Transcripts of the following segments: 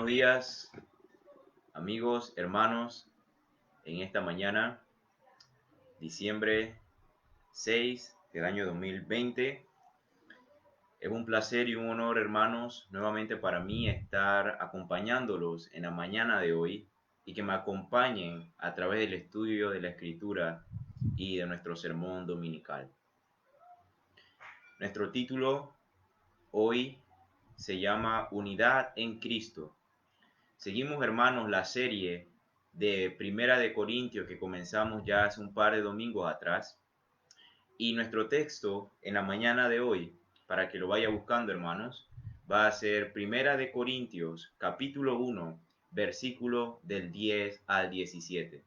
Buenos días, amigos, hermanos, en esta mañana, diciembre 6 del año 2020. Es un placer y un honor, hermanos, nuevamente para mí estar acompañándolos en la mañana de hoy y que me acompañen a través del estudio de la Escritura y de nuestro sermón dominical. Nuestro título hoy se llama Unidad en Cristo. Seguimos, hermanos, la serie de Primera de Corintios que comenzamos ya hace un par de domingos atrás. Y nuestro texto en la mañana de hoy, para que lo vaya buscando, hermanos, va a ser Primera de Corintios, capítulo 1, versículo del 10 al 17.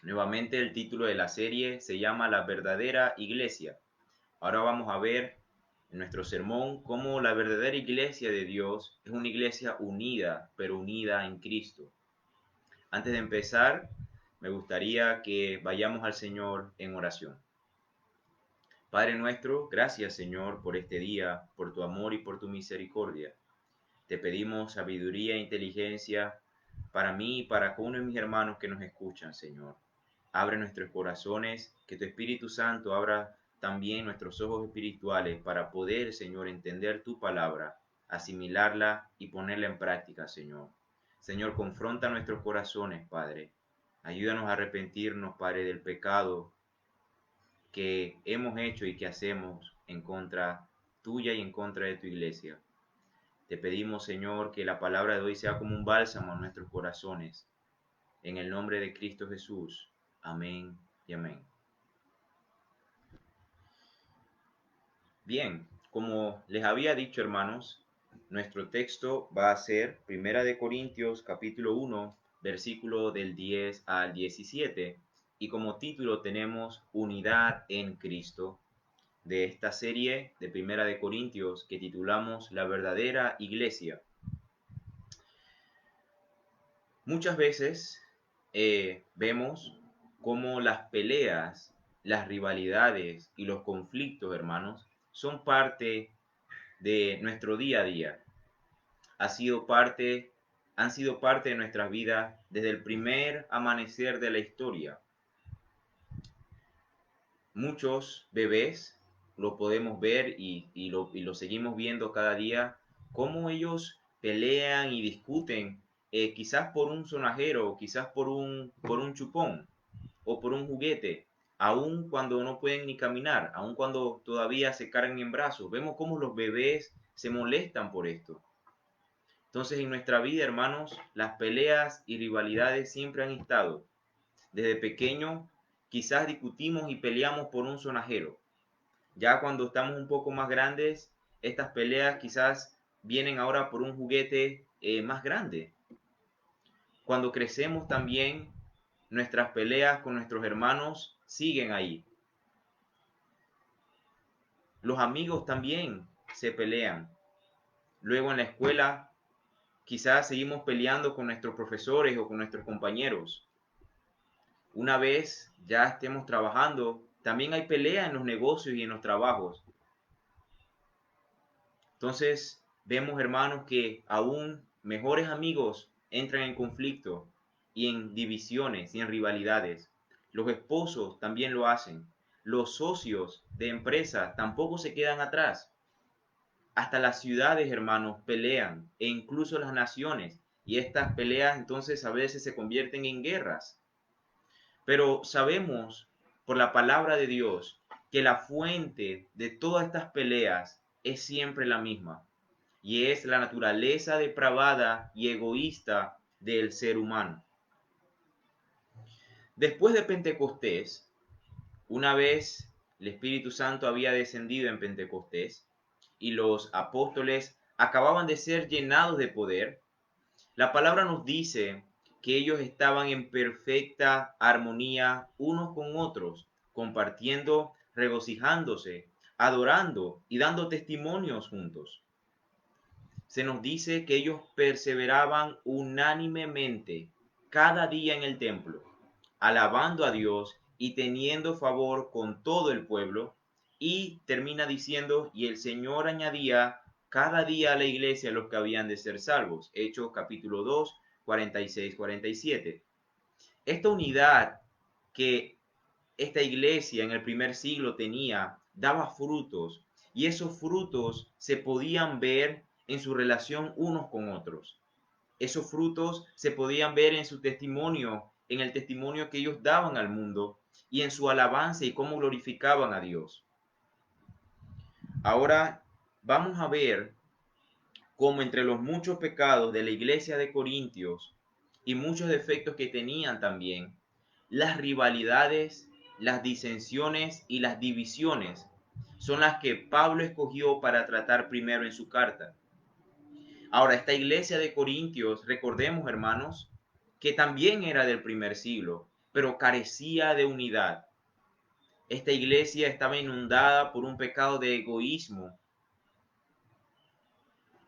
Nuevamente el título de la serie se llama La verdadera iglesia. Ahora vamos a ver en nuestro sermón cómo la verdadera iglesia de Dios es una iglesia unida, pero unida en Cristo. Antes de empezar, me gustaría que vayamos al Señor en oración. Padre nuestro, gracias Señor por este día, por tu amor y por tu misericordia. Te pedimos sabiduría e inteligencia para mí y para cada uno de mis hermanos que nos escuchan, Señor. Abre nuestros corazones, que tu Espíritu Santo abra también nuestros ojos espirituales para poder, Señor, entender tu palabra, asimilarla y ponerla en práctica, Señor. Señor, confronta nuestros corazones, Padre. Ayúdanos a arrepentirnos, Padre, del pecado que hemos hecho y que hacemos en contra tuya y en contra de tu iglesia. Te pedimos, Señor, que la palabra de hoy sea como un bálsamo a nuestros corazones. En el nombre de Cristo Jesús. Amén y amén. Bien, como les había dicho, hermanos, nuestro texto va a ser Primera de Corintios, capítulo 1, versículo del 10 al 17. Y como título tenemos Unidad en Cristo, de esta serie de Primera de Corintios que titulamos La verdadera iglesia. Muchas veces vemos cómo las peleas, las rivalidades y los conflictos, hermanos, son parte de nuestro día a día. Han sido parte de nuestras vidas desde el primer amanecer de la historia. Muchos bebés lo podemos ver y lo seguimos viendo cada día, cómo ellos pelean y discuten, quizás por un sonajero, quizás por un chupón o por un juguete, aun cuando no pueden ni caminar, aun cuando todavía se cargan en brazos. Vemos cómo los bebés se molestan por esto. Entonces, en nuestra vida, hermanos, las peleas y rivalidades siempre han estado. Desde pequeño, quizás discutimos y peleamos por un sonajero. Ya cuando estamos un poco más grandes, estas peleas quizás vienen ahora por un juguete más grande. Cuando crecemos también, nuestras peleas con nuestros hermanos siguen ahí. Los amigos también se pelean. Luego en la escuela, quizás seguimos peleando con nuestros profesores o con nuestros compañeros. Una vez ya estemos trabajando, también hay pelea en los negocios y en los trabajos. Entonces, vemos, hermanos, que aún mejores amigos entran en conflicto y en divisiones y en rivalidades. Los esposos también lo hacen. Los socios de empresas tampoco se quedan atrás. Hasta las ciudades, hermanos, pelean e incluso las naciones. Y estas peleas entonces a veces se convierten en guerras. Pero sabemos por la palabra de Dios que la fuente de todas estas peleas es siempre la misma, y es la naturaleza depravada y egoísta del ser humano. Después de Pentecostés, una vez el Espíritu Santo había descendido en Pentecostés y los apóstoles acababan de ser llenados de poder, la palabra nos dice que ellos estaban en perfecta armonía unos con otros, compartiendo, regocijándose, adorando y dando testimonios juntos. Se nos dice que ellos perseveraban unánimemente cada día en el templo, alabando a Dios y teniendo favor con todo el pueblo. Y termina diciendo, y el Señor añadía cada día a la iglesia los que habían de ser salvos. Hechos capítulo 2, 46, 47. Esta unidad que esta iglesia en el primer siglo tenía, daba frutos, y esos frutos se podían ver en su relación unos con otros. Esos frutos se podían ver en su testimonio, en el testimonio que ellos daban al mundo y en su alabanza y cómo glorificaban a Dios. Ahora vamos a ver cómo entre los muchos pecados de la iglesia de Corintios y muchos defectos que tenían también, las rivalidades, las disensiones y las divisiones son las que Pablo escogió para tratar primero en su carta. Ahora, esta iglesia de Corintios, recordemos, hermanos, que también era del primer siglo, pero carecía de unidad. Esta iglesia estaba inundada por un pecado de egoísmo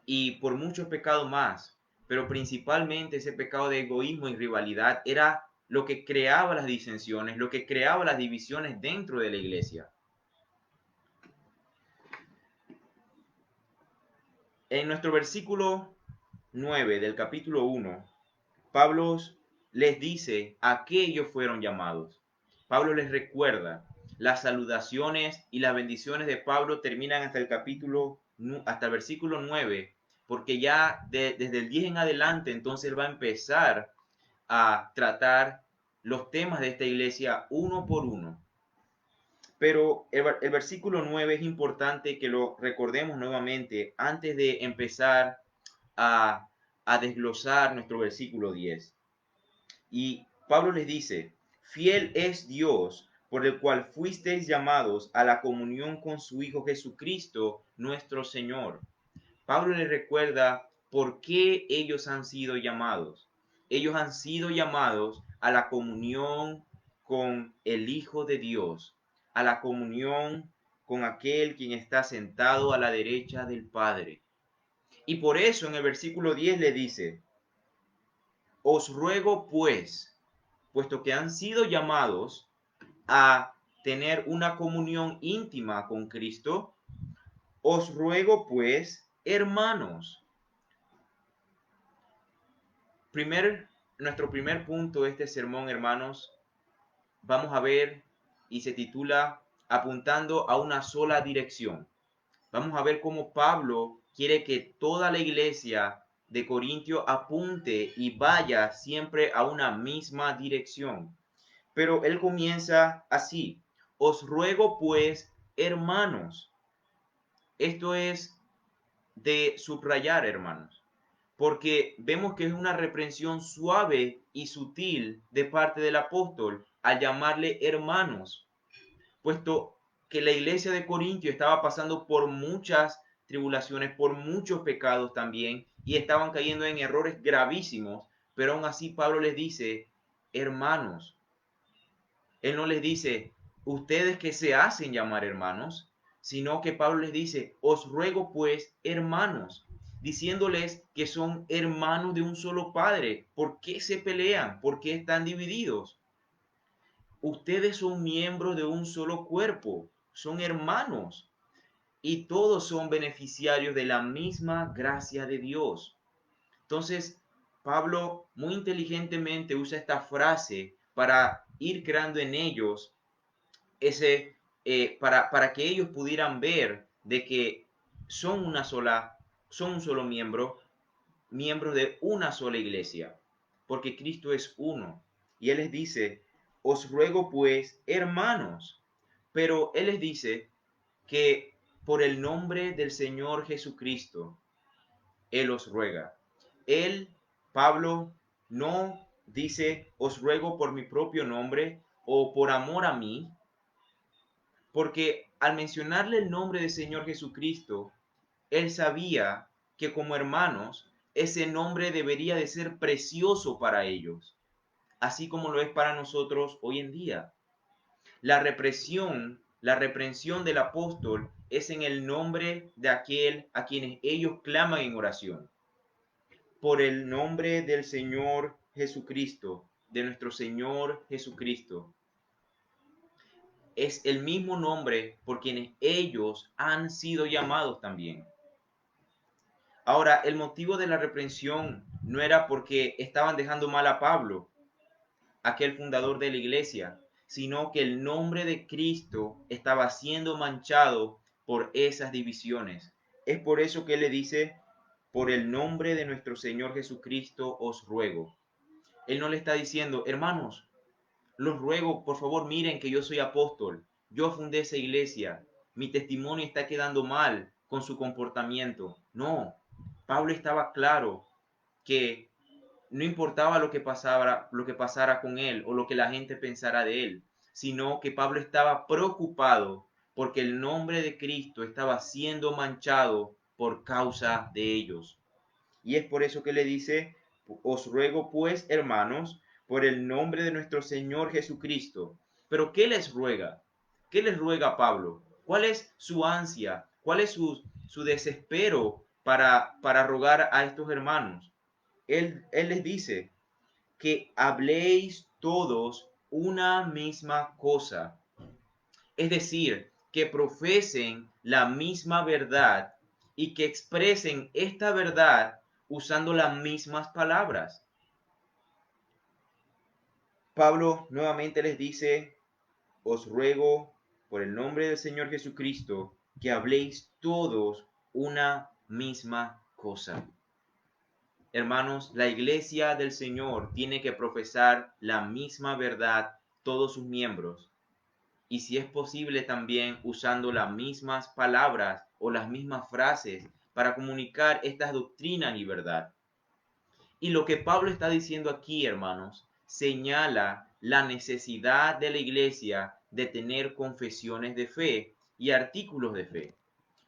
y por muchos pecados más, pero principalmente ese pecado de egoísmo y rivalidad era lo que creaba las disensiones, lo que creaba las divisiones dentro de la iglesia. En nuestro versículo 9 del capítulo 1, Pablo les dice a qué ellos fueron llamados. Pablo les recuerda. Las saludaciones y las bendiciones de Pablo terminan hasta el versículo 9, porque ya desde el 10 en adelante, entonces él va a empezar a tratar los temas de esta iglesia uno por uno. Pero el versículo 9 es importante que lo recordemos nuevamente antes de empezar a, a desglosar nuestro versículo 10. Y Pablo les dice, fiel es Dios, por el cual fuisteis llamados a la comunión con su Hijo Jesucristo, nuestro Señor. Pablo les recuerda por qué ellos han sido llamados. Ellos han sido llamados a la comunión con el Hijo de Dios, a la comunión con aquel quien está sentado a la derecha del Padre. Y por eso en el versículo 10 le dice, os ruego pues, puesto que han sido llamados a tener una comunión íntima con Cristo, os ruego pues, hermanos. Nuestro primer punto de este sermón, hermanos, vamos a ver y se titula Apuntando a una sola dirección. Vamos a ver cómo Pablo quiere que toda la iglesia de Corintio apunte y vaya siempre a una misma dirección. Pero él comienza así, os ruego pues, hermanos. Esto es de subrayar, hermanos, porque vemos que es una reprensión suave y sutil de parte del apóstol al llamarle hermanos, puesto que la iglesia de Corintio estaba pasando por muchas tribulaciones, por muchos pecados también, y estaban cayendo en errores gravísimos, pero aún así Pablo les dice, hermanos. Él no les dice, ustedes que se hacen llamar hermanos, sino que Pablo les dice, os ruego pues, hermanos, diciéndoles que son hermanos de un solo Padre. ¿Por qué se pelean? ¿Por qué están divididos? Ustedes son miembros de un solo cuerpo, son hermanos y todos son beneficiarios de la misma gracia de Dios. Entonces, Pablo muy inteligentemente usa esta frase para ir creando en ellos para que ellos pudieran ver de que son un solo miembro, miembros de una sola iglesia, porque Cristo es uno. Y Él les dice, os ruego pues, hermanos, pero Él les dice que por el nombre del Señor Jesucristo, Él os ruega. Él, Pablo, no dice, os ruego por mi propio nombre o por amor a mí, porque al mencionarle el nombre del Señor Jesucristo, él sabía que como hermanos, ese nombre debería de ser precioso para ellos, así como lo es para nosotros hoy en día. La reprensión del apóstol es en el nombre de aquel a quienes ellos claman en oración. Por el nombre del Señor Jesucristo, de nuestro Señor Jesucristo. Es el mismo nombre por quienes ellos han sido llamados también. Ahora, el motivo de la reprensión no era porque estaban dejando mal a Pablo, aquel fundador de la iglesia, sino que el nombre de Cristo estaba siendo manchado por esas divisiones. Es por eso que él le dice, por el nombre de nuestro Señor Jesucristo os ruego. Él no le está diciendo, hermanos, los ruego, por favor, miren que yo soy apóstol, yo fundé esa iglesia, mi testimonio está quedando mal con su comportamiento. No, Pablo estaba claro que no importaba lo que pasara con él o lo que la gente pensara de él, sino que Pablo estaba preocupado porque el nombre de Cristo estaba siendo manchado por causa de ellos. Y es por eso que le dice, os ruego pues, hermanos, por el nombre de nuestro Señor Jesucristo. Pero ¿qué les ruega? ¿Qué les ruega Pablo? ¿Cuál es su ansia? ¿Cuál es su desespero para rogar a estos hermanos? Él les dice que habléis todos una misma cosa. Es decir, que profesen la misma verdad y que expresen esta verdad usando las mismas palabras. Pablo nuevamente les dice, os ruego por el nombre del Señor Jesucristo que habléis todos una misma cosa. Hermanos, la iglesia del Señor tiene que profesar la misma verdad todos sus miembros. Y si es posible también usando las mismas palabras o las mismas frases para comunicar estas doctrinas y verdad. Y lo que Pablo está diciendo aquí, hermanos, señala la necesidad de la iglesia de tener confesiones de fe y artículos de fe.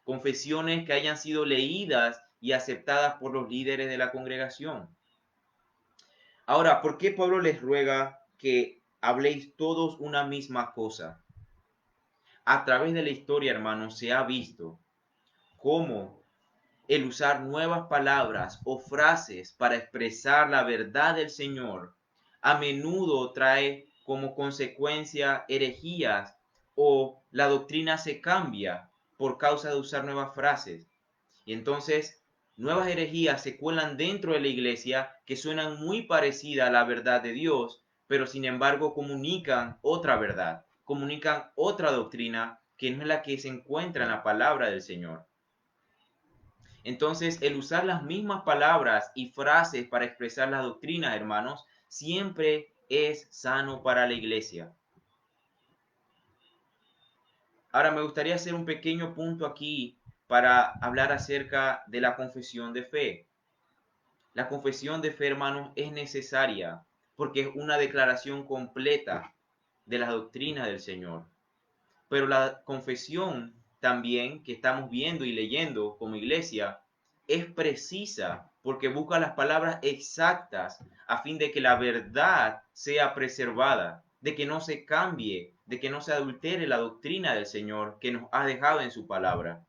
Confesiones que hayan sido leídas y aceptadas por los líderes de la congregación. Ahora, ¿por qué Pablo les ruega que habléis todos una misma cosa? A través de la historia, hermanos, se ha visto cómo el usar nuevas palabras o frases para expresar la verdad del Señor a menudo trae como consecuencia herejías o la doctrina se cambia por causa de usar nuevas frases. Y entonces nuevas herejías se cuelan dentro de la iglesia que suenan muy parecida a la verdad de Dios, pero sin embargo comunican otra verdad, comunican otra doctrina que no es la que se encuentra en la palabra del Señor. Entonces, el usar las mismas palabras y frases para expresar las doctrinas, hermanos, siempre es sano para la iglesia. Ahora, me gustaría hacer un pequeño punto aquí para hablar acerca de la confesión de fe. La confesión de fe, hermanos, es necesaria porque es una declaración completa de las doctrinas del Señor. Pero la confesión también que estamos viendo y leyendo como iglesia es precisa porque busca las palabras exactas a fin de que la verdad sea preservada, de que no se cambie, de que no se adultere la doctrina del Señor que nos ha dejado en su palabra.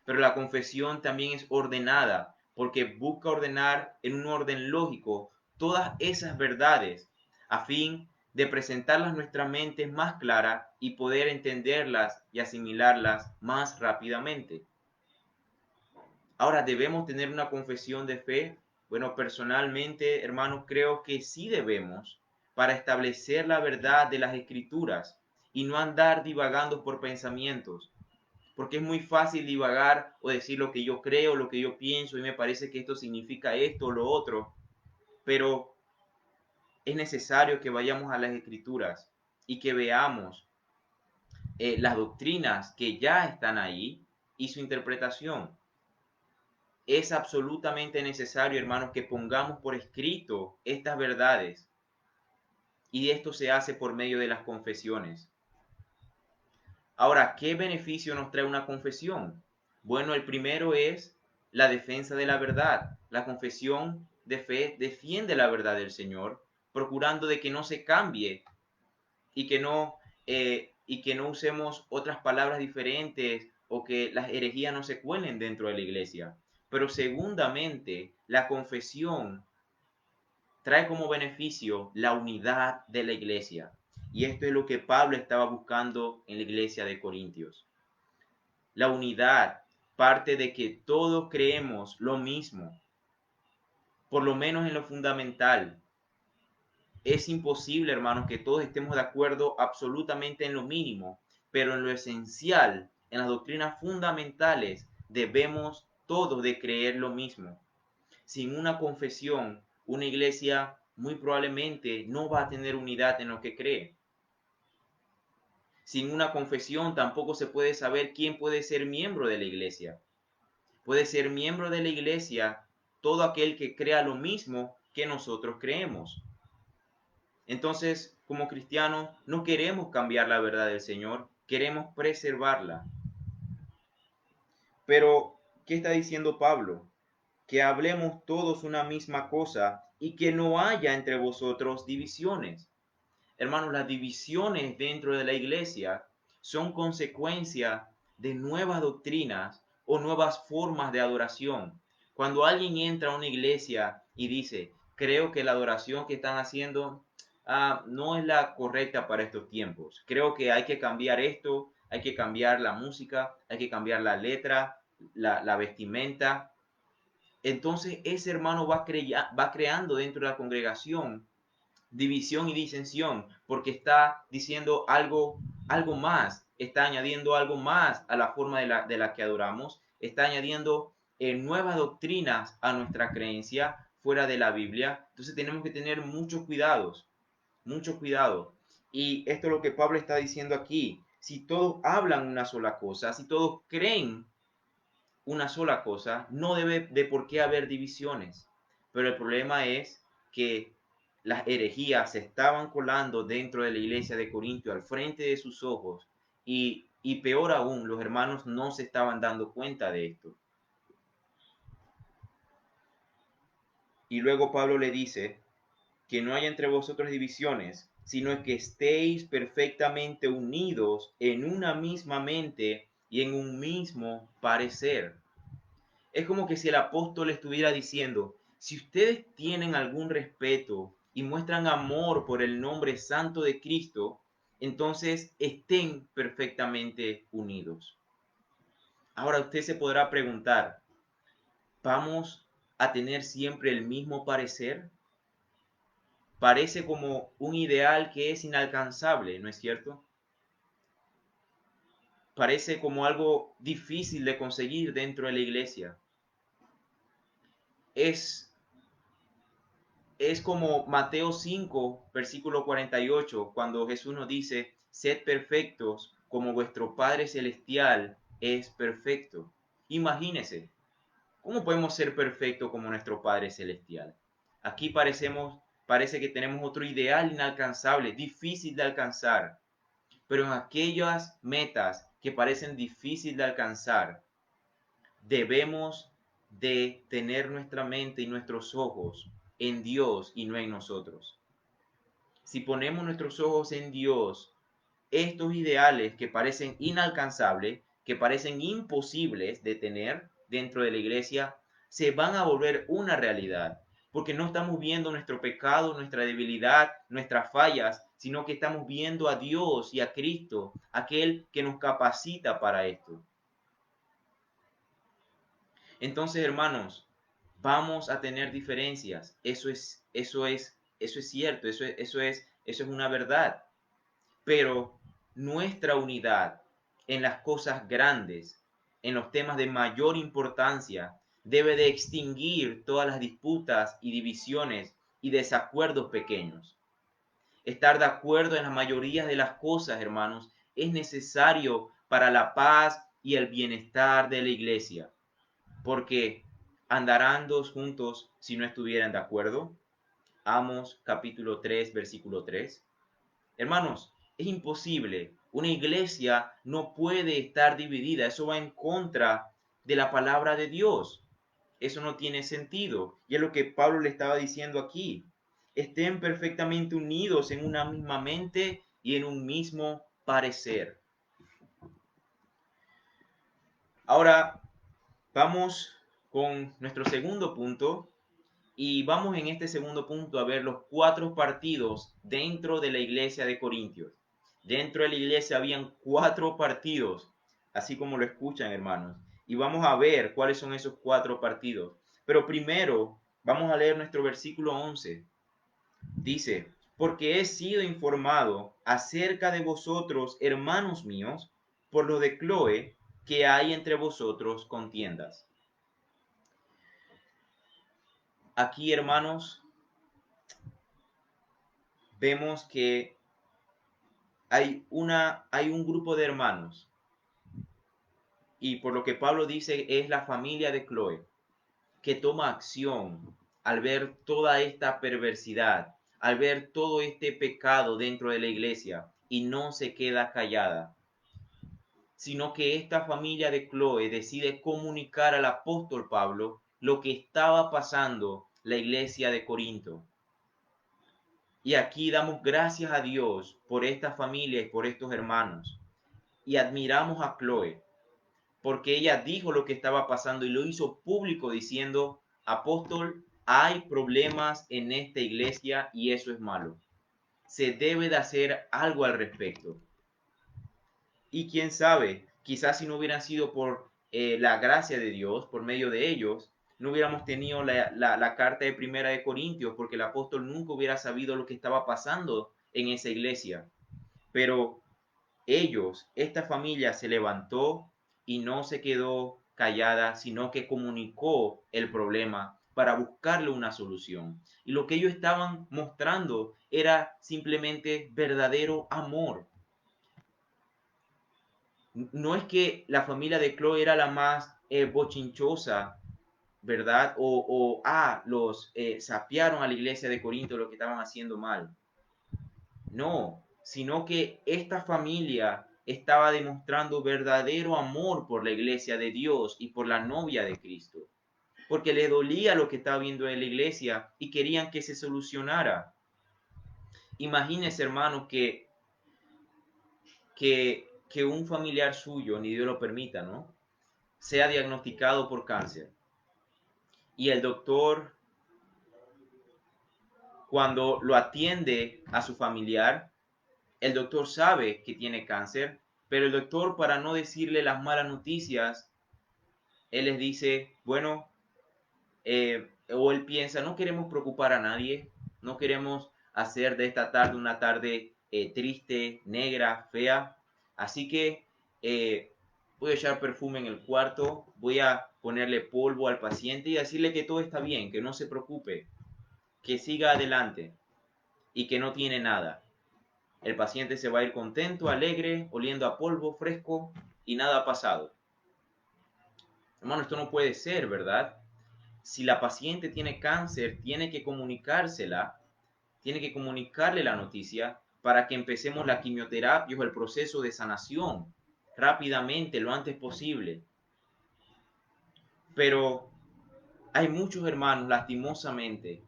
Pero la confesión también es ordenada porque busca ordenar en un orden lógico todas esas verdades a fin de presentarlas a nuestra mente más clara y poder entenderlas y asimilarlas más rápidamente. Ahora, ¿debemos tener una confesión de fe? Bueno, personalmente, hermanos, creo que sí debemos para establecer la verdad de las escrituras y no andar divagando por pensamientos, porque es muy fácil divagar o decir lo que yo creo, lo que yo pienso y me parece que esto significa esto o lo otro, pero es necesario que vayamos a las escrituras y que veamos las doctrinas que ya están ahí y su interpretación. Es absolutamente necesario, hermanos, que pongamos por escrito estas verdades y esto se hace por medio de las confesiones. Ahora, ¿qué beneficio nos trae una confesión? Bueno, el primero es la defensa de la verdad. La confesión de fe defiende la verdad del Señor, procurando de que no se cambie y y que no usemos otras palabras diferentes o que las herejías no se cuelen dentro de la iglesia. Pero segundamente, la confesión trae como beneficio la unidad de la iglesia. Y esto es lo que Pablo estaba buscando en la iglesia de Corintios. La unidad parte de que todos creemos lo mismo, por lo menos en lo fundamental. Es imposible, hermanos, que todos estemos de acuerdo absolutamente en lo mínimo, pero en lo esencial, en las doctrinas fundamentales, debemos todos de creer lo mismo. Sin una confesión, una iglesia muy probablemente no va a tener unidad en lo que cree. Sin una confesión tampoco se puede saber quién puede ser miembro de la iglesia. Puede ser miembro de la iglesia todo aquel que crea lo mismo que nosotros creemos. Entonces, como cristianos, no queremos cambiar la verdad del Señor, queremos preservarla. Pero, ¿qué está diciendo Pablo? Que hablemos todos una misma cosa y que no haya entre vosotros divisiones. Hermanos, las divisiones dentro de la iglesia son consecuencia de nuevas doctrinas o nuevas formas de adoración. Cuando alguien entra a una iglesia y dice, creo que la adoración que están haciendo no es la correcta para estos tiempos. Creo que hay que cambiar esto, hay que cambiar la música, hay que cambiar la letra, la vestimenta. Entonces ese hermano va creando dentro de la congregación división y disensión, porque está diciendo algo más, está añadiendo algo más a la forma de la que adoramos, está añadiendo nuevas doctrinas a nuestra creencia fuera de la Biblia. Entonces tenemos que tener muchos cuidados, mucho cuidado. Y esto es lo que Pablo está diciendo aquí. Si todos hablan una sola cosa, si todos creen una sola cosa, no debe de por qué haber divisiones. Pero el problema es que las herejías se estaban colando dentro de la iglesia de Corintio al frente de sus ojos y peor aún, los hermanos no se estaban dando cuenta de esto. Y luego Pablo le dice que no haya entre vosotros divisiones, sino que estéis perfectamente unidos en una misma mente y en un mismo parecer. Es como que si el apóstol estuviera diciendo, si ustedes tienen algún respeto y muestran amor por el nombre santo de Cristo, entonces estén perfectamente unidos. Ahora usted se podrá preguntar, ¿vamos a tener siempre el mismo parecer? Parece como un ideal que es inalcanzable, ¿no es cierto? Parece como algo difícil de conseguir dentro de la iglesia. Es como Mateo 5, versículo 48, cuando Jesús nos dice, sed perfectos como vuestro Padre Celestial es perfecto. Imagínese, ¿cómo podemos ser perfectos como nuestro Padre Celestial? Aquí parece que tenemos otro ideal inalcanzable, difícil de alcanzar, pero en aquellas metas que parecen difíciles de alcanzar, debemos de tener nuestra mente y nuestros ojos en Dios y no en nosotros. Si ponemos nuestros ojos en Dios, estos ideales que parecen inalcanzables, que parecen imposibles de tener dentro de la iglesia, se van a volver una realidad, porque no estamos viendo nuestro pecado, nuestra debilidad, nuestras fallas, sino que estamos viendo a Dios y a Cristo, aquel que nos capacita para esto. Entonces, hermanos, vamos a tener diferencias. Eso es cierto, eso es una verdad. Pero nuestra unidad en las cosas grandes, en los temas de mayor importancia, debe de extinguir todas las disputas y divisiones y desacuerdos pequeños. Estar de acuerdo en la mayoría de las cosas, hermanos, es necesario para la paz y el bienestar de la iglesia, porque andarán dos juntos si no estuvieran de acuerdo. Amos capítulo 3, versículo 3. Hermanos, es imposible. Una iglesia no puede estar dividida. Eso va en contra de la palabra de Dios. Eso no tiene sentido. Y es lo que Pablo le estaba diciendo aquí. Estén perfectamente unidos en una misma mente y en un mismo parecer. Ahora vamos con nuestro segundo punto. Y vamos en este segundo punto a ver los 4 partidos dentro de la iglesia de Corintios. Dentro de la iglesia habían 4 partidos, así como lo escuchan, hermanos. Y vamos a ver cuáles son esos 4 partidos. Pero primero vamos a leer nuestro versículo 11. Dice, porque he sido informado acerca de vosotros, hermanos míos, por lo de Cloe, que hay entre vosotros contiendas. Aquí, hermanos, vemos que hay un grupo de hermanos, y por lo que Pablo dice es la familia de Cloe, que toma acción al ver toda esta perversidad, al ver todo este pecado dentro de la iglesia, y no se queda callada, sino que esta familia de Cloe decide comunicar al apóstol Pablo lo que estaba pasando la iglesia de Corinto. Y aquí damos gracias a Dios por esta familia y por estos hermanos. Y admiramos a Cloe, porque ella dijo lo que estaba pasando y lo hizo público diciendo, apóstol, hay problemas en esta iglesia y eso es malo. Se debe de hacer algo al respecto. Y quién sabe, quizás si no hubieran sido por la gracia de Dios, por medio de ellos, no hubiéramos tenido la carta de Primera de Corintios, porque el apóstol nunca hubiera sabido lo que estaba pasando en esa iglesia. Pero ellos, esta familia se levantó y no se quedó callada, sino que comunicó el problema para buscarle una solución. Y lo que ellos estaban mostrando era simplemente verdadero amor. No es que la familia de Chloe era la más bochinchosa, ¿verdad? Los sapearon a la iglesia de Corinto lo que estaban haciendo mal. No, sino que esta familia estaba demostrando verdadero amor por la iglesia de Dios y por la novia de Cristo, porque le dolía lo que estaba viendo en la iglesia y querían que se solucionara. Imagínese, hermano, que un familiar suyo, ni Dios lo permita, ¿no?, sea diagnosticado por cáncer. Y el doctor, cuando lo atiende a su familiar, el doctor sabe que tiene cáncer, pero el doctor, para no decirle las malas noticias, él les dice, bueno, o él piensa, no queremos preocupar a nadie, no queremos hacer de esta tarde una tarde triste, negra, fea, así que voy a echar perfume en el cuarto, voy a ponerle polvo al paciente y decirle que todo está bien, que no se preocupe, que siga adelante y que no tiene nada. El paciente se va a ir contento, alegre, oliendo a polvo fresco y nada ha pasado. Hermano, esto no puede ser, ¿verdad? Si la paciente tiene cáncer, tiene que comunicársela, tiene que comunicarle la noticia para que empecemos la quimioterapia o el proceso de sanación rápidamente, lo antes posible. Pero hay muchos hermanos, lastimosamente,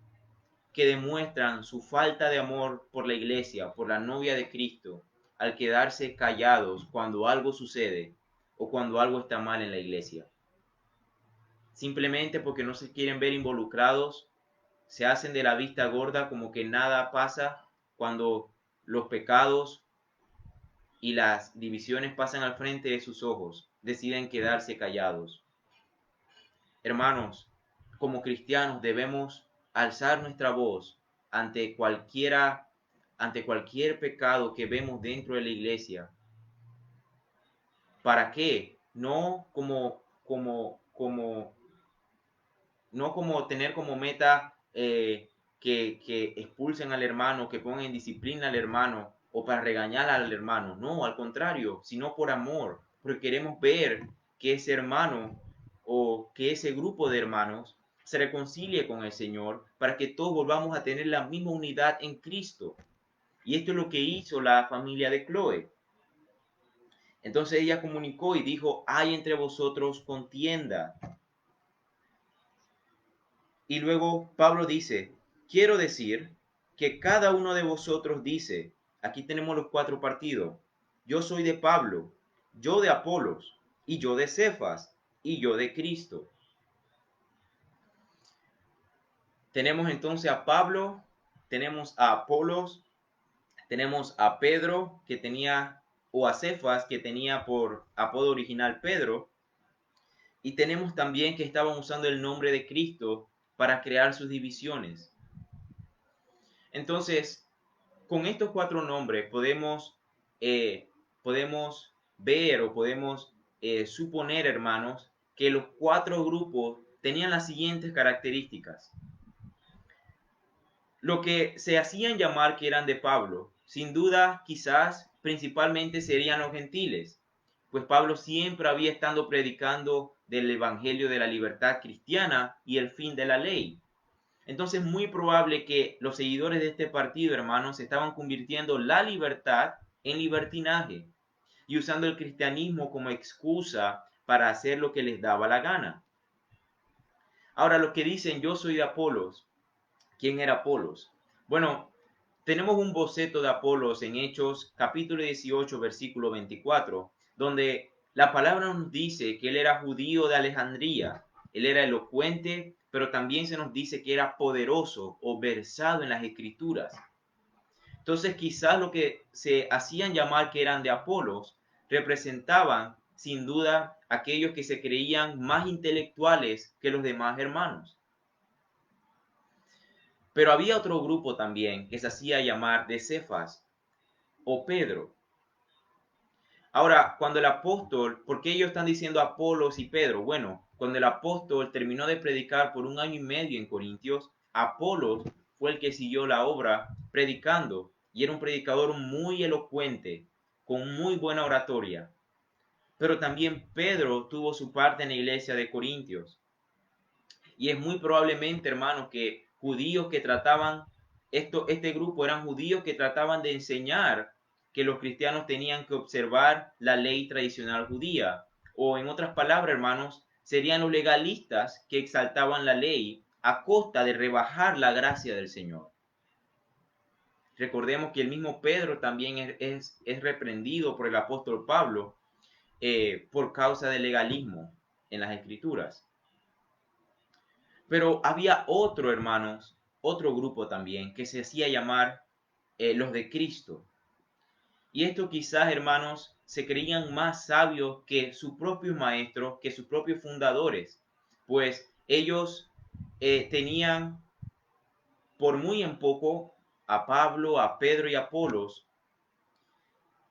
que demuestran su falta de amor por la iglesia, por la novia de Cristo, al quedarse callados cuando algo sucede o cuando algo está mal en la iglesia. Simplemente porque no se quieren ver involucrados, se hacen de la vista gorda como que nada pasa cuando los pecados y las divisiones pasan al frente de sus ojos, deciden quedarse callados. Hermanos, como cristianos debemos alzar nuestra voz ante ante cualquier pecado que vemos dentro de la iglesia. ¿Para qué? No como tener como meta que expulsen al hermano, que pongan en disciplina al hermano o para regañar al hermano. No, al contrario, sino por amor, porque queremos ver que ese hermano o que ese grupo de hermanos se reconcilie con el Señor para que todos volvamos a tener la misma unidad en Cristo. Y esto es lo que hizo la familia de Chloe. Entonces ella comunicó y dijo, hay entre vosotros contienda. Y luego Pablo dice, quiero decir que cada uno de vosotros dice, aquí tenemos los 4 partidos, yo soy de Pablo, yo de Apolos, y yo de Cefas, y yo de Cristo. Tenemos entonces a Pablo, tenemos a Apolos, tenemos a Pedro, o a Cefas, que tenía por apodo original Pedro, Y tenemos también que estaban usando el nombre de Cristo para crear sus divisiones. Entonces, con estos cuatro nombres podemos ver o podemos suponer, hermanos, que los cuatro grupos tenían las siguientes características. Lo que se hacían llamar que eran de Pablo, sin duda, quizás principalmente serían los gentiles, pues Pablo siempre había estado predicando del evangelio de la libertad cristiana y el fin de la ley. Entonces es muy probable que los seguidores de este partido, hermanos, estaban convirtiendo la libertad en libertinaje y usando el cristianismo como excusa para hacer lo que les daba la gana. Ahora, los que dicen yo soy de Apolos, ¿quién era Apolos? Bueno, tenemos un boceto de Apolos en Hechos capítulo 18, versículo 24, donde la palabra nos dice que él era judío de Alejandría, él era elocuente, pero también se nos dice que era poderoso o versado en las escrituras. Entonces quizás lo que se hacían llamar que eran de Apolos representaban sin duda aquellos que se creían más intelectuales que los demás hermanos. Pero había otro grupo también que se hacía llamar de Cefas o Pedro. Ahora, cuando el apóstol, ¿por qué ellos están diciendo Apolos y Pedro? Bueno, cuando el apóstol terminó de predicar por 1 año y medio en Corintios, Apolos fue el que siguió la obra predicando y era un predicador muy elocuente, con muy buena oratoria. Pero también Pedro tuvo su parte en la iglesia de Corintios. Y es muy probablemente, hermanos, que judíos que trataban, este grupo eran judíos que trataban de enseñar que los cristianos tenían que observar la ley tradicional judía. O en otras palabras, hermanos, serían los legalistas que exaltaban la ley a costa de rebajar la gracia del Señor. Recordemos que el mismo Pedro también es reprendido por el apóstol Pablo por causa del legalismo en las escrituras. Pero había otro, hermanos, otro grupo también que se hacía llamar los de Cristo. Y esto quizás, hermanos, se creían más sabios que sus propios maestros, que sus propios fundadores, pues ellos tenían por muy en poco a Pablo, a Pedro y a Apolos,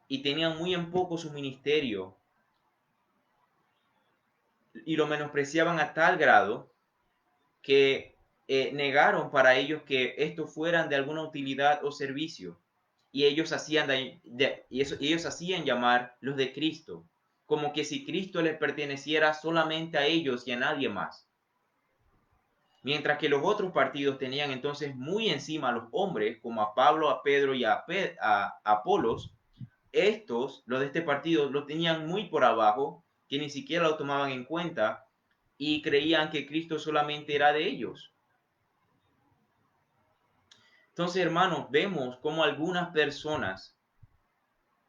y tenían muy en poco su ministerio, y lo menospreciaban a tal grado que negaron para ellos que estos fueran de alguna utilidad o servicio. Y ellos ellos hacían llamar los de Cristo, como que si Cristo les perteneciera solamente a ellos y a nadie más. Mientras que los otros partidos tenían entonces muy encima a los hombres, como a Pablo, a Pedro y a Apolos, estos, los de este partido, los tenían muy por abajo, que ni siquiera lo tomaban en cuenta y creían que Cristo solamente era de ellos. Entonces, hermanos, vemos cómo algunas personas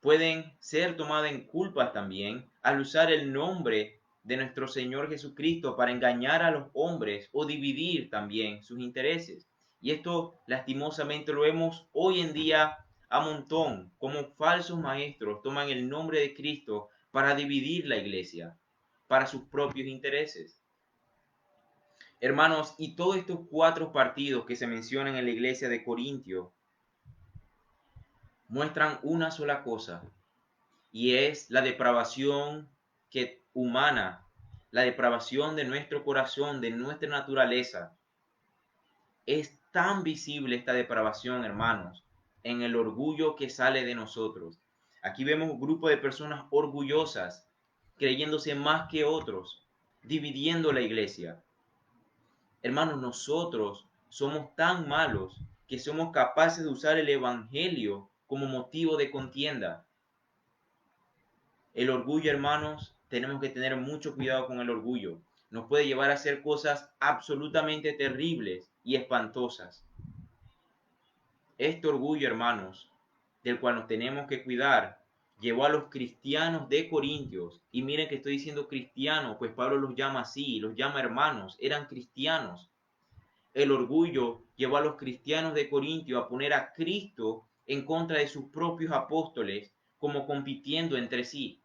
pueden ser tomadas en culpa también al usar el nombre de nuestro Señor Jesucristo para engañar a los hombres o dividir también sus intereses. Y esto lastimosamente lo vemos hoy en día a montón, como falsos maestros toman el nombre de Cristo para dividir la iglesia, para sus propios intereses. Hermanos, y todos estos cuatro partidos que se mencionan en la iglesia de Corintio muestran una sola cosa, y es la depravación humana, la depravación de nuestro corazón, de nuestra naturaleza. Es tan visible esta depravación, hermanos, en el orgullo que sale de nosotros. Aquí vemos un grupo de personas orgullosas, creyéndose más que otros, dividiendo la iglesia. Hermanos, nosotros somos tan malos que somos capaces de usar el evangelio como motivo de contienda. El orgullo, hermanos, tenemos que tener mucho cuidado con el orgullo. Nos puede llevar a hacer cosas absolutamente terribles y espantosas. Este orgullo, hermanos, del cual nos tenemos que cuidar, llevó a los cristianos de Corintios, y miren que estoy diciendo cristianos, pues Pablo los llama así, los llama hermanos, eran cristianos. El orgullo llevó a los cristianos de Corintio a poner a Cristo en contra de sus propios apóstoles, como compitiendo entre sí.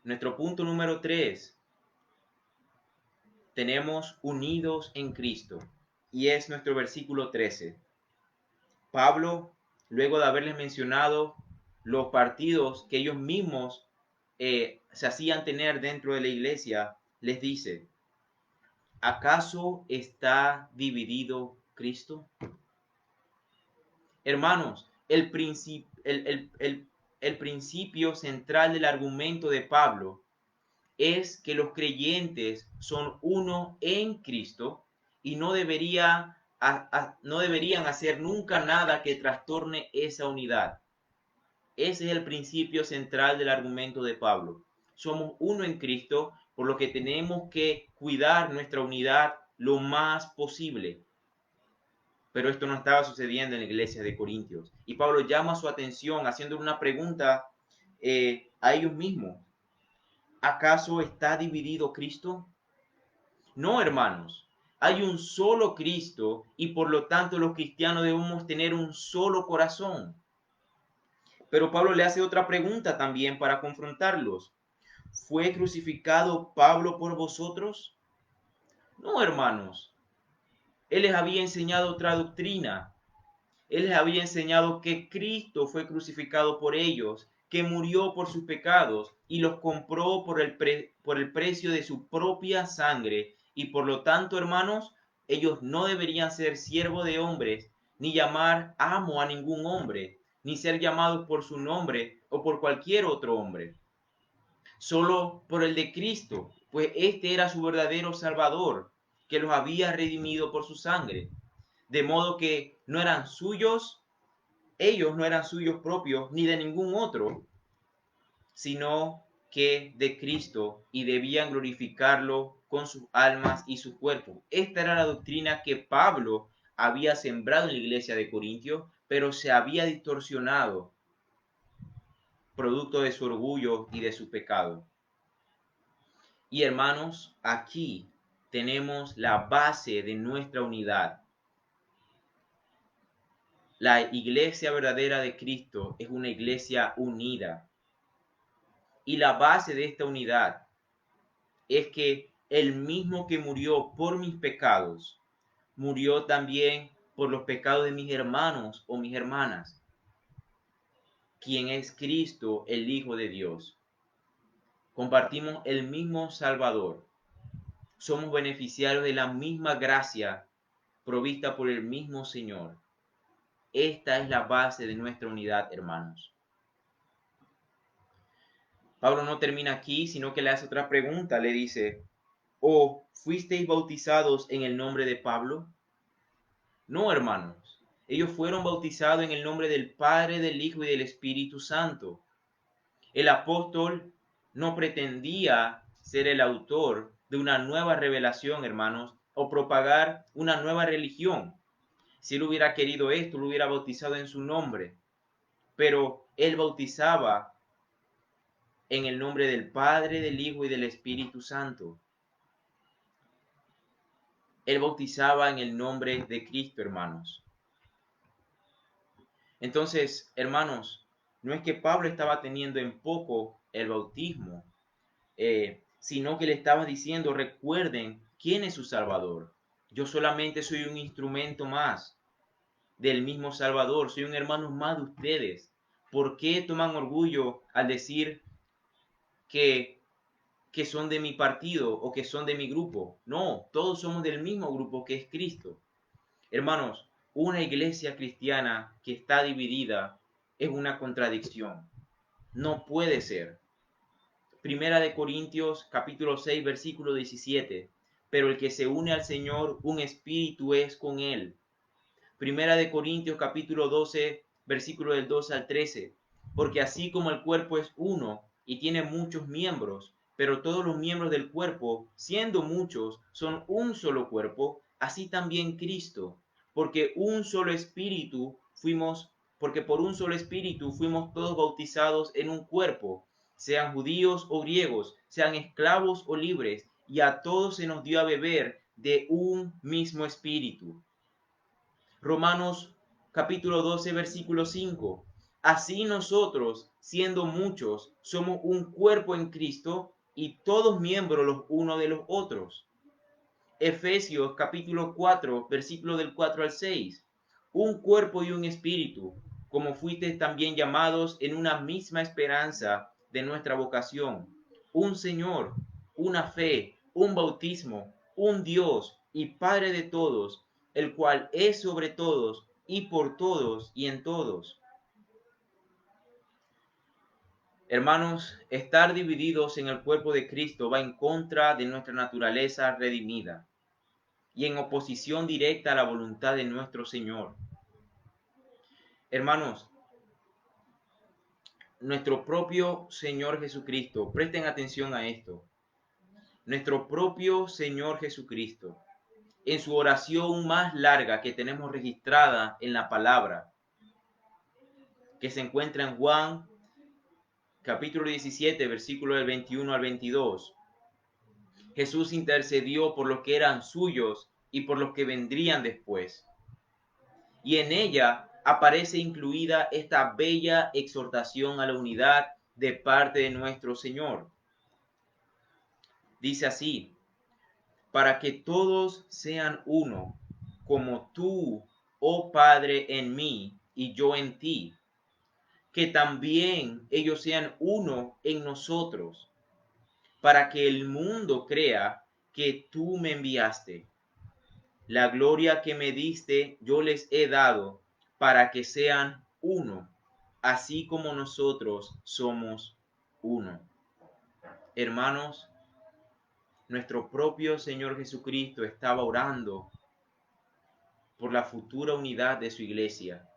Nuestro punto número 3, tenemos unidos en Cristo, y es nuestro versículo 13. Pablo, luego de haberles mencionado los partidos que ellos mismos se hacían tener dentro de la iglesia, les dice, ¿acaso está dividido Cristo? Hermanos, el principio central del argumento de Pablo es que los creyentes son uno en Cristo y no deberían hacer nunca nada que trastorne esa unidad. Ese es el principio central del argumento de Pablo. Somos uno en Cristo, por lo que tenemos que cuidar nuestra unidad lo más posible. Pero esto no estaba sucediendo en la iglesia de Corintios. Y Pablo llama su atención haciendo una pregunta a ellos mismos. ¿Acaso está dividido Cristo? No, hermanos. Hay un solo Cristo y por lo tanto los cristianos debemos tener un solo corazón. Pero Pablo le hace otra pregunta también para confrontarlos. ¿Fue crucificado Pablo por vosotros? No, hermanos. Él les había enseñado otra doctrina. Él les había enseñado que Cristo fue crucificado por ellos, que murió por sus pecados y los compró por el precio de su propia sangre. Y por lo tanto, hermanos, ellos no deberían ser siervos de hombres, ni llamar amo a ningún hombre, ni ser llamados por su nombre o por cualquier otro hombre. Solo por el de Cristo, pues este era su verdadero Salvador, que los había redimido por su sangre. De modo que no eran suyos, ellos no eran suyos propios, ni de ningún otro, sino que de Cristo, y debían glorificarlo con sus almas y su cuerpo. Esta era la doctrina que Pablo había sembrado en la iglesia de Corintios, pero se había distorsionado producto de su orgullo y de su pecado. Y hermanos, aquí tenemos la base de nuestra unidad. La iglesia verdadera de Cristo es una iglesia unida. Y la base de esta unidad es que el mismo que murió por mis pecados, murió también por los pecados de mis hermanos o mis hermanas, quien es Cristo, el Hijo de Dios. Compartimos el mismo Salvador. Somos beneficiarios de la misma gracia provista por el mismo Señor. Esta es la base de nuestra unidad, hermanos. Pablo no termina aquí, sino que le hace otra pregunta. Le dice, ¿o fuisteis bautizados en el nombre de Pablo? No, hermanos. Ellos fueron bautizados en el nombre del Padre, del Hijo y del Espíritu Santo. El apóstol no pretendía ser el autor de una nueva revelación, hermanos, o propagar una nueva religión. Si él hubiera querido esto, lo hubiera bautizado en su nombre. Pero él bautizaba en el nombre del Padre, del Hijo y del Espíritu Santo. Él bautizaba en el nombre de Cristo, hermanos. Entonces, hermanos, no es que Pablo estaba teniendo en poco el bautismo, sino que le estaba diciendo, recuerden quién es su Salvador. Yo solamente soy un instrumento más del mismo Salvador, soy un hermano más de ustedes. ¿Por qué toman orgullo al decir que son de mi partido o que son de mi grupo? No, todos somos del mismo grupo que es Cristo. Hermanos, una iglesia cristiana que está dividida es una contradicción. No puede ser. Primera de Corintios capítulo 6 versículo 17. Pero el que se une al Señor, un espíritu es con él. Primera de Corintios capítulo 12 versículo del 2 al 13. Porque así como el cuerpo es uno y tiene muchos miembros, pero todos los miembros del cuerpo, siendo muchos, son un solo cuerpo, así también Cristo. Porque por un solo espíritu fuimos todos bautizados en un cuerpo, sean judíos o griegos, sean esclavos o libres, y a todos se nos dio a beber de un mismo espíritu. Romanos capítulo 12 versículo 5. Así nosotros, siendo muchos, somos un cuerpo en Cristo y todos miembros los unos de los otros. Efesios capítulo 4, versículo del 4 al 6. Un cuerpo y un espíritu, como fuisteis también llamados en una misma esperanza de nuestra vocación. Un Señor, una fe, un bautismo, un Dios y Padre de todos, el cual es sobre todos y por todos y en todos. Hermanos, estar divididos en el cuerpo de Cristo va en contra de nuestra naturaleza redimida y en oposición directa a la voluntad de nuestro Señor. Hermanos, nuestro propio Señor Jesucristo, presten atención a esto, nuestro propio Señor Jesucristo, en su oración más larga que tenemos registrada en la palabra, que se encuentra en Juan capítulo 17, versículo del 21 al 22, Jesús intercedió por los que eran suyos y por los que vendrían después. Y en ella aparece incluida esta bella exhortación a la unidad de parte de nuestro Señor. Dice así: para que todos sean uno, como tú, oh Padre, en mí y yo en ti, que también ellos sean uno en nosotros, para que el mundo crea que tú me enviaste. La gloria que me diste yo les he dado, para que sean uno, así como nosotros somos uno. Hermanos, nuestro propio Señor Jesucristo estaba orando por la futura unidad de su iglesia.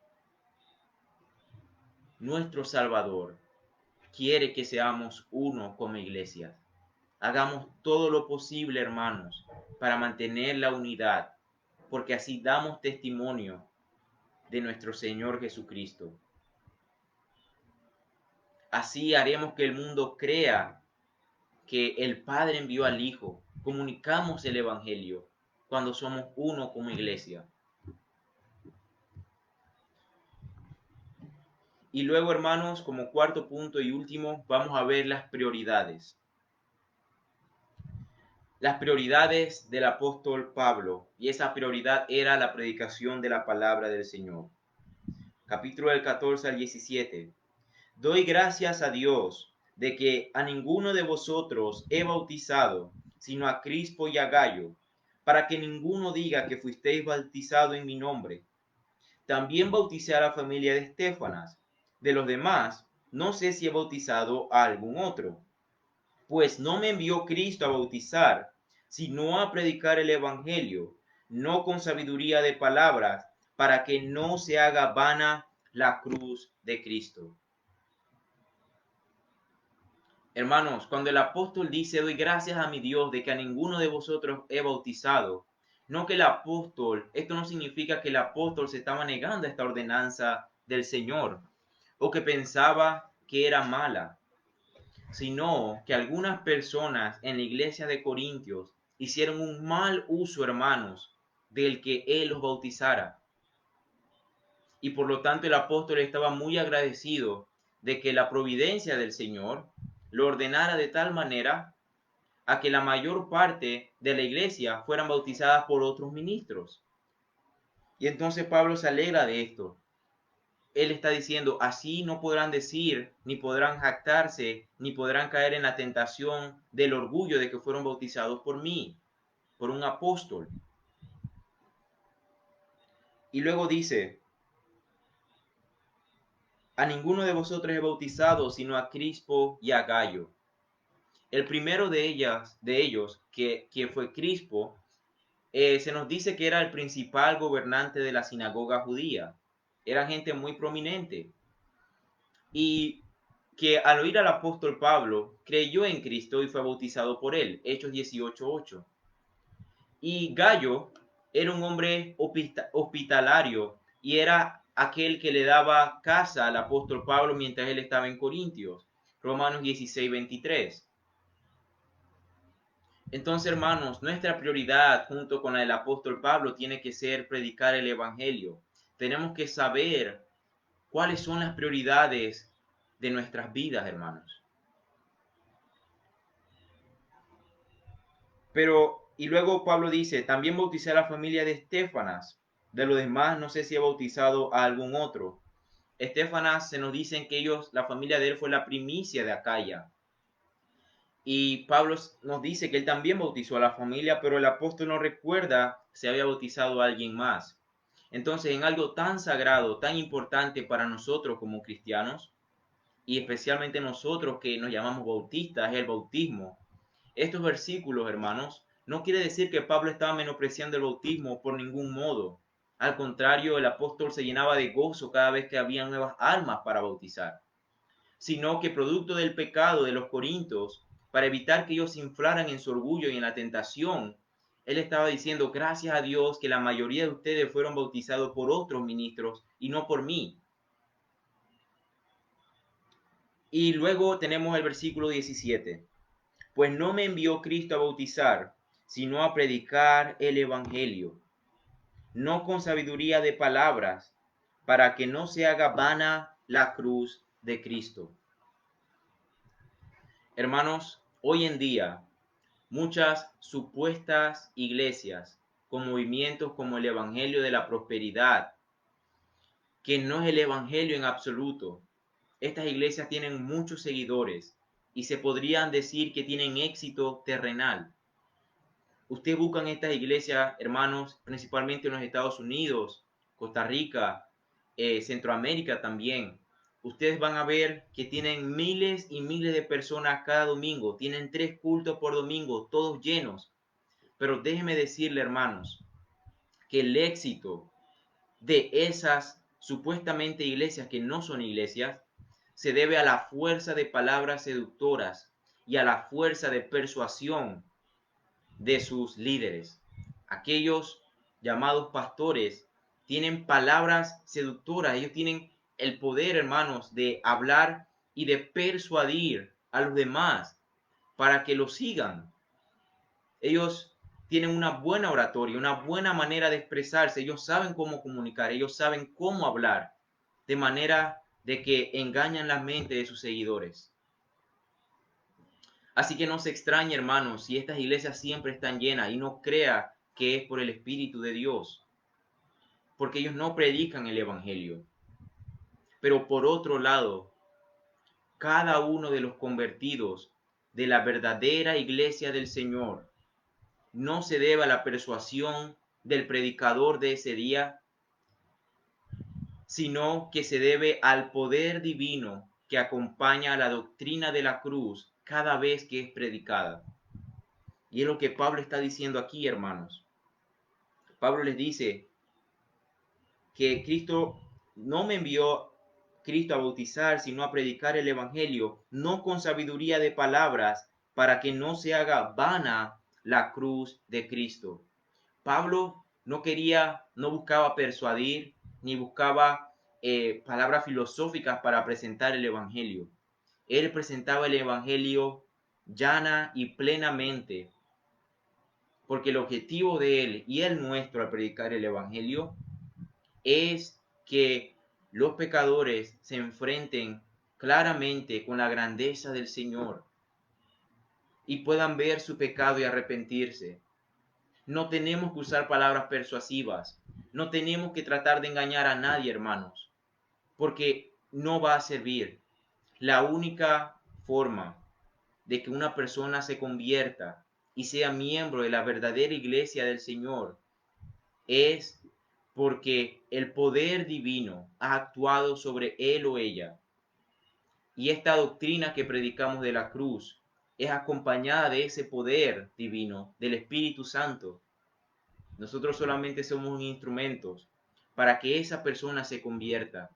Nuestro Salvador quiere que seamos uno como iglesia. Hagamos todo lo posible, hermanos, para mantener la unidad, porque así damos testimonio de nuestro Señor Jesucristo. Así haremos que el mundo crea que el Padre envió al Hijo. Comunicamos el Evangelio cuando somos uno como iglesia. Y luego, hermanos, como cuarto punto y último, vamos a ver las prioridades. Las prioridades del apóstol Pablo, y esa prioridad era la predicación de la palabra del Señor. Capítulo del 14 al 17. Doy gracias a Dios de que a ninguno de vosotros he bautizado, sino a Crispo y a Gayo, para que ninguno diga que fuisteis bautizados en mi nombre. También bauticé a la familia de Estéfanas. De los demás, no sé si he bautizado a algún otro. Pues no me envió Cristo a bautizar, sino a predicar el Evangelio, no con sabiduría de palabras, para que no se haga vana la cruz de Cristo. Hermanos, cuando el apóstol dice, doy gracias a mi Dios de que a ninguno de vosotros he bautizado, no que el apóstol, esto no significa que el apóstol se estaba negando a esta ordenanza del Señor, o que pensaba que era mala, sino que algunas personas en la iglesia de Corintios hicieron un mal uso, hermanos, del que él los bautizara. Y por lo tanto el apóstol estaba muy agradecido de que la providencia del Señor lo ordenara de tal manera a que la mayor parte de la iglesia fueran bautizadas por otros ministros. Y entonces Pablo se alegra de esto. Él está diciendo, así no podrán decir, ni podrán jactarse, ni podrán caer en la tentación del orgullo de que fueron bautizados por mí, por un apóstol. Y luego dice, a ninguno de vosotros he bautizado, sino a Crispo y a Gayo. El primero de ellos, que fue Crispo, se nos dice que era el principal gobernante de la sinagoga judía. Era gente muy prominente. Y que al oír al apóstol Pablo, creyó en Cristo y fue bautizado por él. Hechos 18:8. Y Gayo era un hombre hospitalario y era aquel que le daba casa al apóstol Pablo mientras él estaba en Corintios. Romanos 16:23. Entonces, hermanos, nuestra prioridad junto con la del apóstol Pablo tiene que ser predicar el Evangelio. Tenemos que saber ¿Cuáles son las prioridades de nuestras vidas, hermanos? Pero, y luego Pablo dice, también bauticé a la familia de Estefanas. De los demás, no sé si he bautizado a algún otro. Estefanas se nos dicen que ellos, la familia de él fue la primicia de Acaya. Y Pablo nos dice que él también bautizó a la familia, pero el apóstol no recuerda si había bautizado a alguien más. Entonces, en algo tan sagrado, tan importante para nosotros como cristianos, y especialmente nosotros que nos llamamos bautistas, es el bautismo. Estos versículos, hermanos, no quiere decir que Pablo estaba menospreciando el bautismo por ningún modo. Al contrario, el apóstol se llenaba de gozo cada vez que había nuevas almas para bautizar, sino que producto del pecado de los corintios, para evitar que ellos se inflaran en su orgullo y en la tentación, él estaba diciendo, gracias a Dios que la mayoría de ustedes fueron bautizados por otros ministros y no por mí. Y luego tenemos el versículo 17. Pues no me envió Cristo a bautizar, sino a predicar el Evangelio, no con sabiduría de palabras, para que no se haga vana la cruz de Cristo. Hermanos, hoy en día, muchas supuestas iglesias con movimientos como el Evangelio de la Prosperidad, que no es el Evangelio en absoluto. Estas iglesias tienen muchos seguidores y se podrían decir que tienen éxito terrenal. Ustedes buscan estas iglesias, hermanos, principalmente en los Estados Unidos, Costa Rica, Centroamérica también. Ustedes van a ver que tienen miles y miles de personas cada domingo. Tienen 3 cultos por domingo, todos llenos. Pero déjenme decirle, hermanos, que el éxito de esas supuestamente iglesias que no son iglesias se debe a la fuerza de palabras seductoras y a la fuerza de persuasión de sus líderes. Aquellos llamados pastores tienen palabras seductoras, ellos tienen el poder, hermanos, de hablar y de persuadir a los demás para que lo sigan. Ellos tienen una buena oratoria, una buena manera de expresarse, ellos saben cómo comunicar, ellos saben cómo hablar, de manera de que engañan la mente de sus seguidores. Así que no se extrañe, hermanos, si estas iglesias siempre están llenas y no crea que es por el Espíritu de Dios, porque ellos no predican el Evangelio. Pero por otro lado, cada uno de los convertidos de la verdadera iglesia del Señor no se debe a la persuasión del predicador de ese día, sino que se debe al poder divino que acompaña a la doctrina de la cruz cada vez que es predicada. Y es lo que Pablo está diciendo aquí, hermanos. Pablo les dice que Cristo no me envió Cristo a bautizar, sino a predicar el Evangelio, no con sabiduría de palabras, para que no se haga vana la cruz de Cristo. Pablo no buscaba persuadir, ni buscaba palabras filosóficas para presentar el Evangelio. Él presentaba el Evangelio llana y plenamente, porque el objetivo de él y el nuestro al predicar el Evangelio es que los pecadores se enfrenten claramente con la grandeza del Señor y puedan ver su pecado y arrepentirse. No tenemos que usar palabras persuasivas, no tenemos que tratar de engañar a nadie, hermanos, porque no va a servir. La única forma de que una persona se convierta y sea miembro de la verdadera iglesia del Señor es porque el poder divino ha actuado sobre él o ella. Y esta doctrina que predicamos de la cruz es acompañada de ese poder divino, del Espíritu Santo. Nosotros solamente somos instrumentos para que esa persona se convierta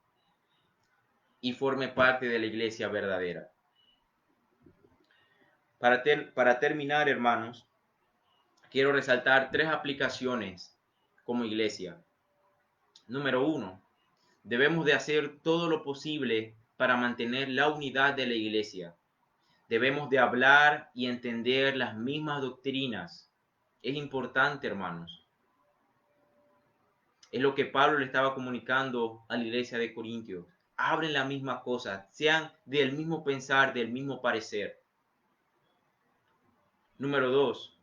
y forme parte de la iglesia verdadera. Para terminar, hermanos, quiero resaltar 3 aplicaciones como iglesia. Número 1, debemos de hacer todo lo posible para mantener la unidad de la iglesia. Debemos de hablar y entender las mismas doctrinas. Es importante, hermanos. Es lo que Pablo le estaba comunicando a la iglesia de Corintios. hablen la misma cosa, sean del mismo pensar, del mismo parecer. Número 2.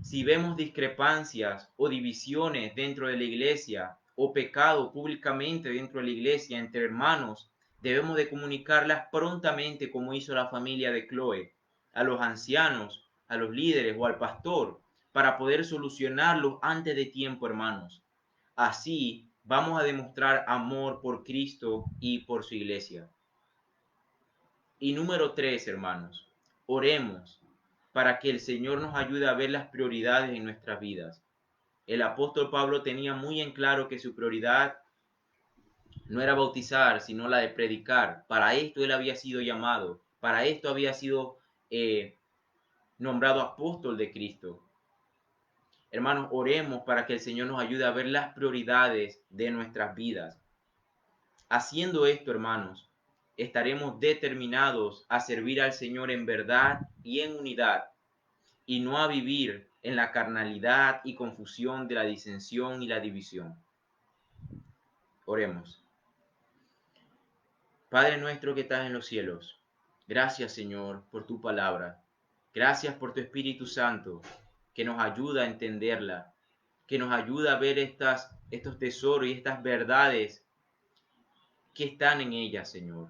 Si vemos discrepancias o divisiones dentro de la iglesia o pecado públicamente dentro de la iglesia entre hermanos, debemos de comunicarlas prontamente como hizo la familia de Chloe, a los ancianos, a los líderes o al pastor, para poder solucionarlos antes de tiempo, hermanos. Así vamos a demostrar amor por Cristo y por su iglesia. Y número 3, hermanos, oremos para que el Señor nos ayude a ver las prioridades en nuestras vidas. El apóstol Pablo tenía muy en claro que su prioridad no era bautizar, sino la de predicar. Para esto él había sido llamado, para esto había sido nombrado apóstol de Cristo. Hermanos, oremos para que el Señor nos ayude a ver las prioridades de nuestras vidas. Haciendo esto, hermanos, estaremos determinados a servir al Señor en verdad y en unidad, y no a vivir en la carnalidad y confusión de la disensión y la división. Oremos. Padre nuestro que estás en los cielos, gracias, Señor, por tu palabra. Gracias por tu Espíritu Santo, que nos ayuda a entenderla, que nos ayuda a ver estos tesoros y estas verdades que están en ella, Señor.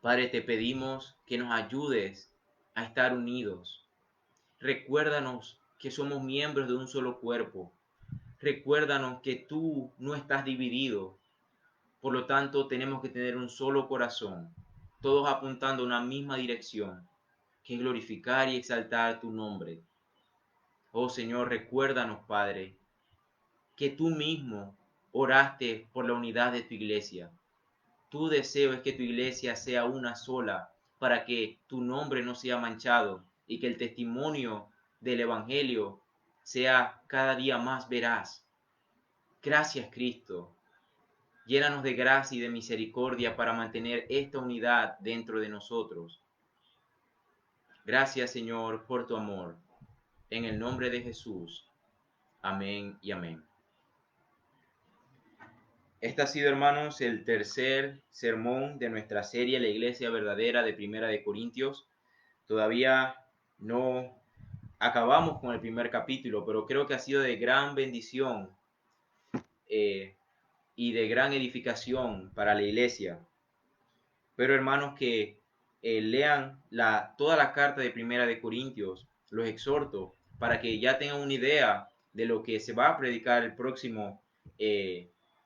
Padre, te pedimos que nos ayudes a estar unidos. Recuérdanos que somos miembros de un solo cuerpo. Recuérdanos que tú no estás dividido. Por lo tanto, tenemos que tener un solo corazón, todos apuntando a una misma dirección, que es glorificar y exaltar tu nombre. Oh Señor, recuérdanos, Padre, que tú mismo oraste por la unidad de tu iglesia. Tu deseo es que tu iglesia sea una sola, para que tu nombre no sea manchado y que el testimonio del Evangelio sea cada día más veraz. Gracias, Cristo. Llénanos de gracia y de misericordia para mantener esta unidad dentro de nosotros. Gracias, Señor, por tu amor. En el nombre de Jesús. Amén y amén. Este ha sido, hermanos, el tercer sermón de nuestra serie La Iglesia Verdadera de Primera de Corintios. Todavía no acabamos con el primer capítulo, pero creo que ha sido de gran bendición y de gran edificación para la iglesia. Pero, hermanos, que lean toda la carta de Primera de Corintios, los exhorto para que ya tengan una idea de lo que se va a predicar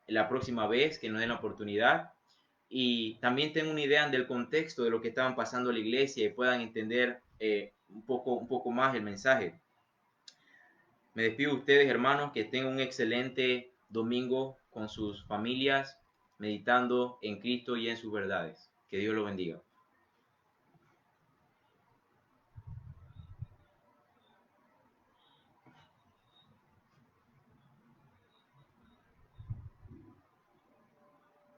la próxima vez que nos den la oportunidad, y también tengan una idea del contexto de lo que estaban pasando en la iglesia y puedan entender un poco más el mensaje. Me despido de ustedes, hermanos, que tengan un excelente domingo con sus familias, meditando en Cristo y en sus verdades. Que Dios los bendiga.